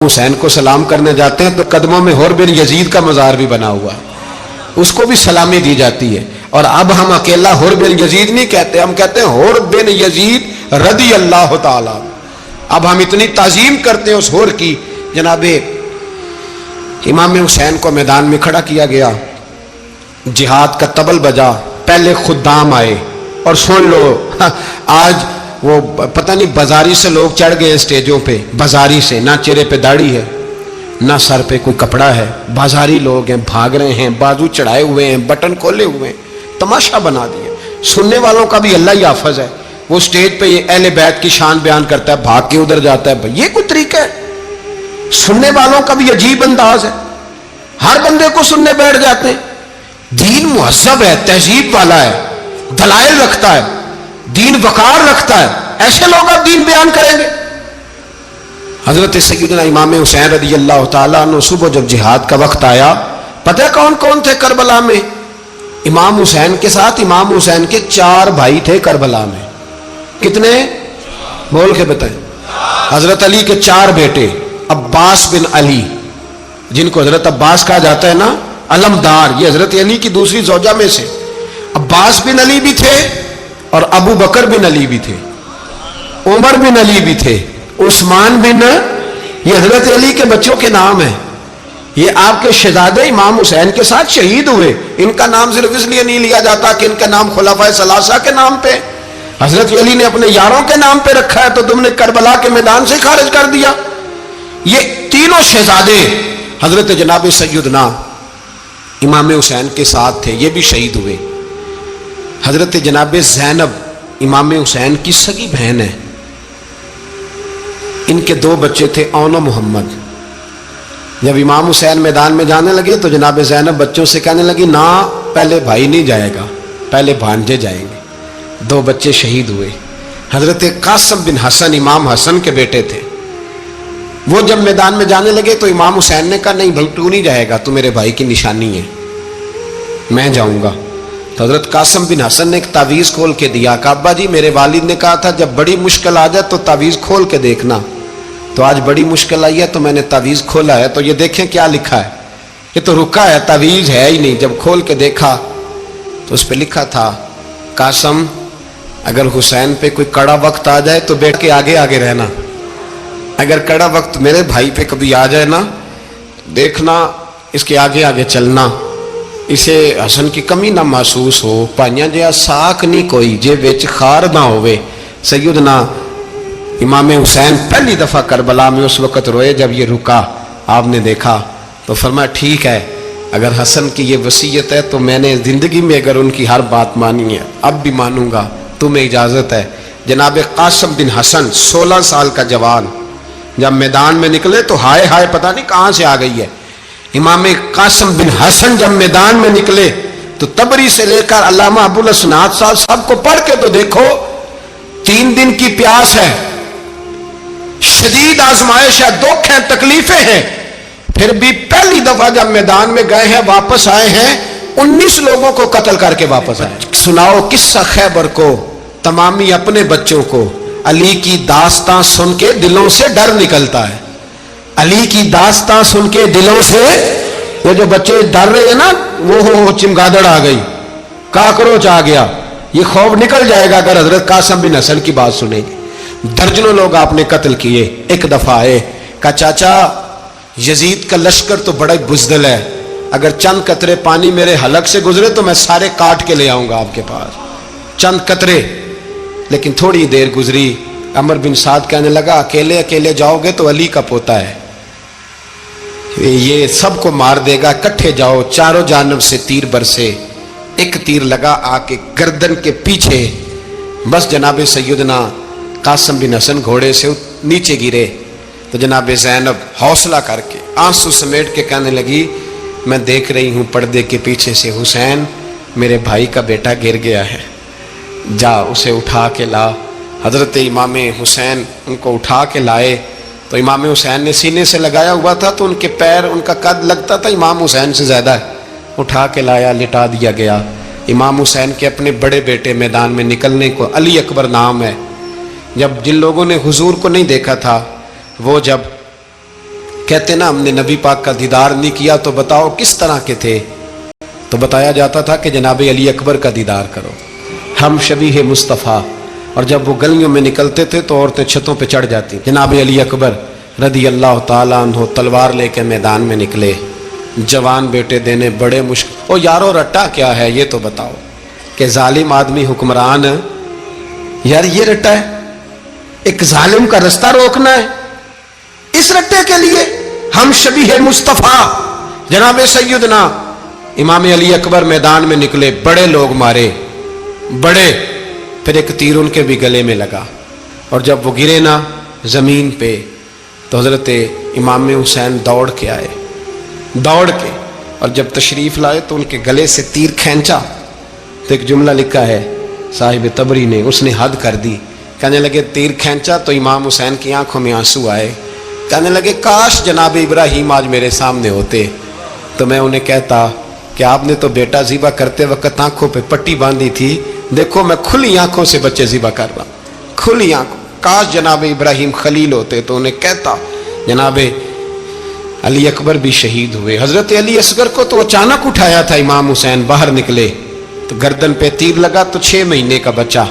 حسین کو سلام کرنے جاتے ہیں تو قدموں میں حور بن یزید کا مزار بھی بنا ہوا ہے، اس کو بھی سلامی دی جاتی ہے۔ اور اب ہم اکیلا حور بن یزید نہیں کہتے، ہم کہتے ہیں حور بن یزید رضی اللہ تعالی۔ اب ہم اتنی تعظیم کرتے ہیں اس حور کی۔ جناب امام حسین کو میدان میں کھڑا کیا گیا، جہاد کا طبل بجا، پہلے خدام آئے۔ اور سن لو، آج وہ پتہ نہیں بازاری سے لوگ چڑھ گئے اسٹیجوں پہ، بازاری سے، نہ چہرے پہ داڑھی ہے نہ سر پہ کوئی کپڑا ہے، بازاری لوگ ہیں، بھاگ رہے ہیں، بازو چڑھائے ہوئے ہیں، بٹن کھولے ہوئے ہیں، تماشا بنا دیا۔ سننے والوں کا بھی اللہ ہی حافظ ہے، وہ اسٹیج پہ یہ اہل بیت کی شان بیان کرتا ہے، بھاگ کے ادھر جاتا ہے۔ بھائی یہ کوئی طریقہ ہے؟ سننے والوں کا بھی عجیب انداز ہے، ہر بندے کو سننے بیٹھ جاتے ہیں۔ دین مہذب ہے، تہذیب والا ہے، دلائل رکھتا ہے، دین وقار رکھتا ہے، ایسے لوگ اب دین بیان کریں گے؟ حضرت سیدنا امام حسین رضی اللہ تعالیٰ عنہ صبح جب جہاد کا وقت آیا، پتہ ہے کون کون تھے کربلا میں؟ امام حسین کے ساتھ امام حسین کے 4 بھائی تھے کربلا میں۔ کتنے؟ بول کے بتائیں۔ حضرت علی کے 4 بیٹے، عباس بن علی، جن کو حضرت عباس کہا جاتا ہے نا، علمدار، یہ حضرت علی کی دوسری زوجہ میں سے۔ عباس بن علی بھی تھے اور ابو بکر بن علی بھی تھے، عمر بن علی بھی تھے، عثمان بن، یہ حضرت علی کے بچوں کے نام ہیں۔ یہ آپ کے شہزادے امام حسین کے ساتھ شہید ہوئے۔ ان کا نام صرف اس لیے نہیں لیا جاتا کہ ان کا نام خلفائے ثلاثہ کے نام پہ، حضرت علی نے اپنے یاروں کے نام پہ رکھا ہے، تو تم نے کربلا کے میدان سے خارج کر دیا۔ یہ تینوں شہزادے حضرت جناب سیدنا امام حسین کے ساتھ تھے، یہ بھی شہید ہوئے۔ حضرت جناب زینب امام حسین کی سگی بہن ہے، ان کے 2 بچے تھے، اون و محمد۔ جب امام حسین میدان میں جانے لگے تو جناب زینب بچوں سے کہنے لگی، نہ پہلے بھائی نہیں جائے گا، پہلے بھانجے جائیں گے۔ 2 بچے شہید ہوئے۔ حضرت قاسم بن حسن امام حسن کے بیٹے تھے، وہ جب میدان میں جانے لگے تو امام حسین نے کہا، نہیں بھائی تو نہیں جائے گا، تو میرے بھائی کی نشانی ہے، میں جاؤں گا۔ تو حضرت قاسم بن حسن نے ایک تعویذ کھول کے دیا کہ ابا جی میرے والد نے کہا تھا جب بڑی مشکل آ جائے تو تعویذ کھول کے دیکھنا، تو آج بڑی مشکل آئی ہے تو میں نے تعویذ کھولا ہے، تو یہ دیکھیں کیا لکھا ہے، یہ تو رکا ہے، تعویذ ہے ہی نہیں۔ جب کھول کے دیکھا تو اس پہ لکھا تھا، قاسم اگر حسین پہ کوئی کڑا وقت آ جائے تو بیٹھ کے آگے آگے رہنا، اگر کڑا وقت میرے بھائی پہ کبھی آ جائے نا، دیکھنا اس کے آگے آگے چلنا، اسے حسن کی کمی نہ محسوس ہو، پائیاں جہاں ساکھ نہیں کوئی جے وچ خار نہ ہوئے۔ سیدنا امام حسین پہلی دفعہ کربلا میں اس وقت روئے جب یہ رکا، آپ نے دیکھا تو فرمایا ٹھیک ہے، اگر حسن کی یہ وصیت ہے تو میں نے زندگی میں اگر ان کی ہر بات مانی ہے اب بھی مانوں گا، تمہیں اجازت ہے۔ جناب قاسم بن حسن 16 سال کا جوان جب میدان میں نکلے تو ہائے ہائے پتہ نہیں کہاں سے آ گئی ہے۔ امام قاسم بن حسن جب میدان میں نکلے تو تبری سے لے کر علامہ ابو الاسناد صاحب سب کو پڑھ کے تو دیکھو، 3 دن کی پیاس ہے، شدید آزمائش ہے، دکھ ہیں، تکلیفیں ہیں، پھر بھی پہلی دفعہ جب میدان میں گئے ہیں واپس آئے ہیں، 19 لوگوں کو قتل کر کے واپس آئے۔ سناؤ قصہ خیبر کو، تمامی اپنے بچوں کو، علی کی داستان سن کے دلوں سے ڈر نکلتا ہے، علی کی داستان سن کے دلوں سے، یہ جو بچے ڈر رہے ہیں نا، وہ چمگادڑ آ گئی، کاکروچ آ گیا، یہ خوف نکل جائے گا اگر حضرت قاسم بن حسن کی بات سنیں گے۔ درجنوں لوگ آپ نے قتل کیے۔ ایک دفعہ آئے، کہا چاچا یزید کا لشکر تو بڑا بزدل ہے، اگر چند قطرے پانی میرے حلق سے گزرے تو میں سارے کاٹ کے لے آؤں گا آپ کے پاس، چند قطرے۔ لیکن تھوڑی دیر گزری، عمر بن سعد کہنے لگا اکیلے اکیلے جاؤ گے تو علی کا پوتا ہے، یہ سب کو مار دے گا، کٹھے جاؤ۔ چاروں جانب سے تیر برسے، ایک تیر لگا آ کے گردن کے پیچھے، بس جناب سیدنا قاسم بن حسن گھوڑے سے نیچے گرے۔ تو جناب زینب حوصلہ کر کے آنسو سمیٹ کے کہنے لگی، میں دیکھ رہی ہوں پردے کے پیچھے سے حسین میرے بھائی کا بیٹا گر گیا ہے، جا اسے اٹھا کے لا۔ حضرت امام حسین ان کو اٹھا کے لائے تو امام حسین نے سینے سے لگایا ہوا تھا تو ان کے پیر، ان کا قد لگتا تھا امام حسین سے زیادہ ہے، اٹھا کے لایا، لٹا دیا گیا۔ امام حسین کے اپنے بڑے بیٹے میدان میں نکلنے کو، علی اکبر نام ہے، جب جن لوگوں نے حضور کو نہیں دیکھا تھا وہ جب کہتے نا ہم نے نبی پاک کا دیدار نہیں کیا تو بتاؤ کس طرح کے تھے؟ تو بتایا جاتا تھا کہ جناب علی اکبر کا دیدار کرو، ہم شبیہ مصطفیٰ. اور جب وہ گلیوں میں نکلتے تھے تو عورتیں چھتوں پہ چڑھ جاتی. جناب علی اکبر رضی اللہ تعالیٰ عنہ تلوار لے کے میدان میں نکلے، جوان بیٹے دینے بڑے مشکل. او یارو رٹا کیا ہے یہ تو بتاؤ کہ ظالم آدمی حکمران، یار یہ رٹا ہے، ایک ظالم کا رستہ روکنا ہے، اس رٹے کے لیے ہم شبیہ مصطفیٰ. جناب سیدنا امام علی اکبر میدان میں نکلے، بڑے لوگ مارے، بڑے. پھر ایک تیر ان کے بھی گلے میں لگا، اور جب وہ گرے نا زمین پہ تو حضرت امام حسین دوڑ کے آئے، دوڑ کے، اور جب تشریف لائے تو ان کے گلے سے تیر کھینچا. تو ایک جملہ لکھا ہے صاحب تبری نے، اس نے حد کر دی. کہنے لگے تیر کھینچا تو امام حسین کی آنکھوں میں آنسو آئے. کہنے لگے کاش جناب ابراہیم آج میرے سامنے ہوتے تو میں انہیں کہتا کہ آپ نے تو بیٹا ذبح کرتے وقت آنکھوں پہ پٹی باندھی تھی، دیکھو میں کھلی آنکھوں سے بچے ذبح کر رہا ہوں، کھلی آنکھوں. کاش جناب ابراہیم خلیل ہوتے تو انہیں کہتا. جناب علی اکبر بھی شہید ہوئے. حضرت علی اصغر کو تو اچانک اٹھایا تھا امام حسین، باہر نکلے تو گردن پہ تیر لگا تو 6 مہینے کا بچہ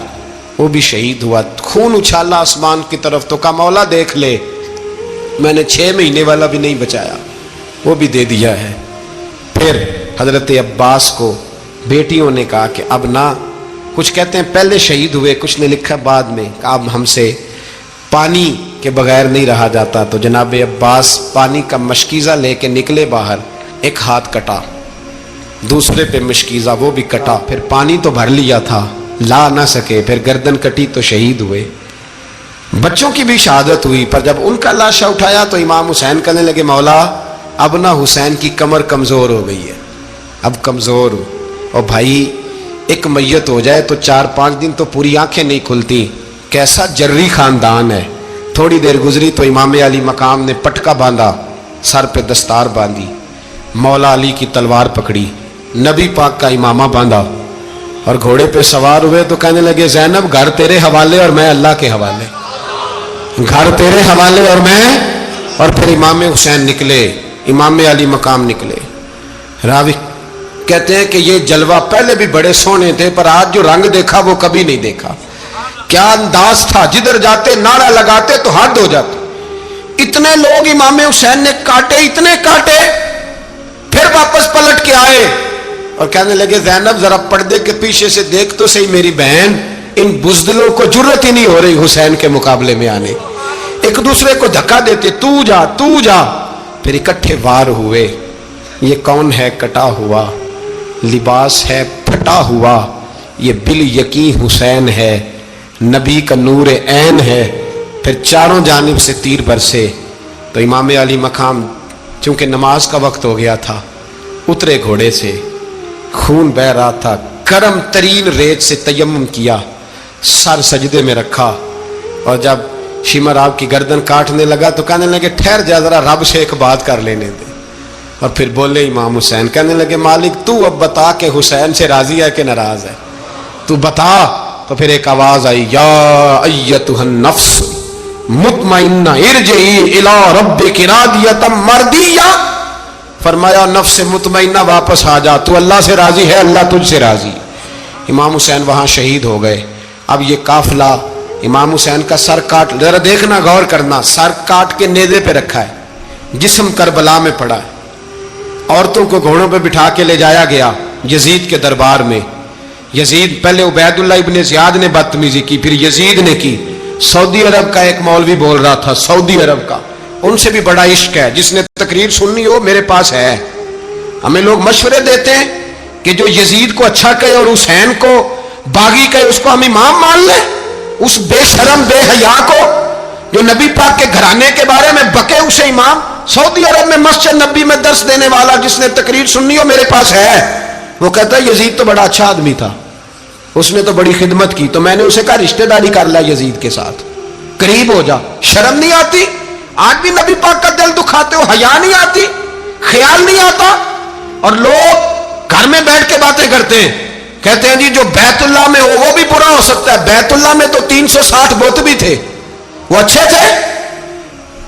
وہ بھی شہید ہوا. خون اچھالا آسمان کی طرف تو کہا مولا دیکھ لے، میں نے 6 مہینے والا بھی نہیں بچایا، وہ بھی دے دیا ہے. پھر حضرت عباس کو بیٹیوں نے کہا کہ اب نہ، کچھ کہتے ہیں پہلے شہید ہوئے، کچھ نے لکھا بعد میں، کہ اب ہم سے پانی کے بغیر نہیں رہا جاتا. تو جناب عباس پانی کا مشکیزہ لے کے نکلے باہر، ایک ہاتھ کٹا، دوسرے پہ مشکیزہ وہ بھی کٹا. پھر پانی تو بھر لیا تھا، لا نہ سکے، پھر گردن کٹی تو شہید ہوئے. بچوں کی بھی شہادت ہوئی. پر جب ان کا لاشا اٹھایا تو امام حسین کہنے لگے مولا اب نہ حسین کی کمر کمزور ہو گئی ہے، اب کمزور ہو. اور بھائی ایک میت ہو جائے تو 4-5 دن تو پوری آنکھیں نہیں کھلتی. کیسا جری خاندان ہے. تھوڑی دیر گزری تو امام علی مقام نے پٹکا باندھا، سر پہ دستار باندھی، مولا علی کی تلوار پکڑی، نبی پاک کا امامہ باندھا اور گھوڑے پہ سوار ہوئے. تو کہنے لگے زینب گھر تیرے حوالے اور میں اللہ کے حوالے، گھر تیرے حوالے اور میں. اور پھر امام حسین نکلے، امام علی مقام نکلے. راوی کہتے ہیں کہ یہ جلوہ پہلے بھی بڑے سونے تھے پر آج جو رنگ دیکھا وہ کبھی نہیں دیکھا. کیا انداز تھا، جدھر جاتے نعرہ لگاتے تو حد ہو جاتے. اتنے لوگ امام حسین نے کاٹے، اتنے کاٹے، پھر واپس پلٹ کے آئے اور کہنے لگے زینب ذرا پردے کے پیچھے سے دیکھ تو صحیح میری بہن، ان بزدلوں کو جرت ہی نہیں ہو رہی حسین کے مقابلے میں آنے. ایک دوسرے کو دھکا دیتے، تو جا تو جا. پھر اکٹھے وار ہوئے. یہ کون ہے کٹا ہوا، لباس ہے پھٹا ہوا، یہ بال یقین حسین ہے، نبی کا نور عین ہے. پھر چاروں جانب سے تیر برسے. تو امام علی مقام چونکہ نماز کا وقت ہو گیا تھا، اترے گھوڑے سے، خون بہ رہا تھا، گرم ترین ریت سے تیمم کیا، سر سجدے میں رکھا. اور جب شمر آپ کی گردن کاٹنے لگا تو کہنے لگے ٹھہر جا ذرا رب سے ایک بات کر لینے دے. اور پھر بولے امام حسین، کہنے لگے مالک تو اب بتا کہ حسین سے راضی ہے کہ ناراض ہے، تو بتا. تو پھر ایک آواز آئی، یا ایتھا النفس مطمئنہ ارجعی الی ربک راضیۃ مرضیہ. فرمایا نفس مطمئنہ واپس آ جا، تو اللہ سے راضی ہے، اللہ تجھ سے راضی. امام حسین وہاں شہید ہو گئے. اب یہ قافلہ امام حسین کا سر کاٹ، ذرا دیکھنا غور کرنا، سر کاٹ کے نیزے پہ رکھا ہے، جسم کربلا میں پڑا ہے. عورتوں کو گھوڑوں پہ بٹھا کے لے جایا گیا یزید کے دربار میں. یزید پہلے عبید اللہ ابن زیاد نے بدتمیزی کی، پھر یزید نے کی. سعودی عرب کا ایک مولوی بول رہا تھا، سعودی عرب کا، ان سے بھی بڑا عشق ہے، جس نے تقریر سننی ہو میرے پاس ہے. ہمیں لوگ مشورے دیتے ہیں کہ جو یزید کو اچھا کہے اور حسین کو باغی کہے اس کو ہم امام مان لیں. اس بے شرم بے حیا کو جو نبی پاک کے گھرانے کے بارے میں بکے اسے امام. سعودی عرب میں مسجد نبی میں درس دینے والا جس نے تقریر سننی ہو میرے پاس ہے. وہ کہتا ہے یزید تو بڑا اچھا آدمی تھا، اس نے تو بڑی خدمت کی. تو میں نے اسے کہا رشتہ داری کر لا یزید کے ساتھ، قریب ہو جا. شرم نہیں آتی؟ آج بھی نبی پاک کا دل دکھاتے ہو، حیا نہیں آتی، خیال نہیں آتا. اور لوگ گھر میں بیٹھ کے باتیں کرتے ہیں، کہتے ہیں جی جو بیت اللہ میں ہو وہ بھی برا ہو سکتا ہے. بیت اللہ میں تو 360 بت بھی تھے، وہ اچھے تھے.